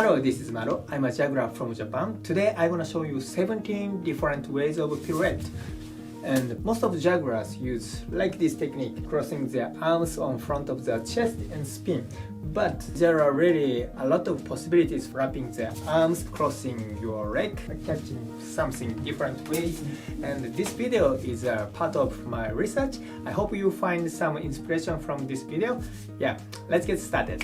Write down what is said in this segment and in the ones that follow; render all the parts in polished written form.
Hello, this is Maro. I'm a juggler from Japan. Today I'm gonna show you 17 different ways of pirouette. And most of the jugglers use like this technique, crossing their arms on front of their chest and spin. But there are really a lot of possibilities for wrapping their arms, crossing your leg, catching something different ways. And this video is a part of my research. I hope you find some inspiration from this video. Yeah, let's get started.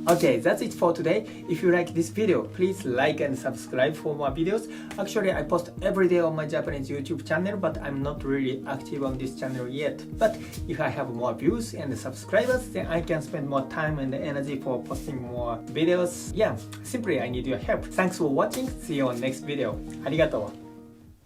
Okay, that's it for today. If you like this video, please like and subscribe for more videos. Actually, I post every day on my Japanese YouTube channel, but I'm not really active on this channel yet. But if I have more views and subscribers, then I can spend more time and energy for posting more videos. Yeah, simply I need your help. Thanks for watching. See you on next video. ありがとう。